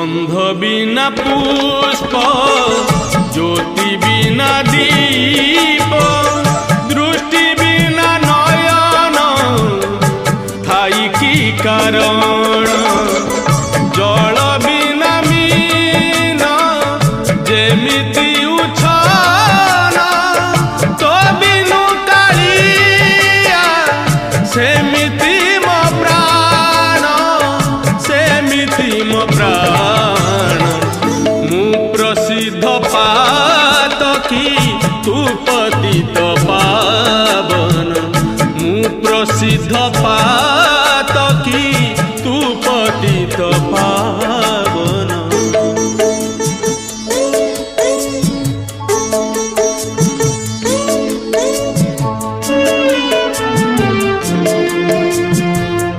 गंध बिना पुष्प ज्योति बिना दीप दृष्टि बिना नयन थाई की कारण जल बिना मीन जेमिति उछन तो बिनु कालिया सेमिति मो प्राण सेमिति मो प्राण मु प्रसिद्ध पातकी तू पतित पावन मु प्रसिद्ध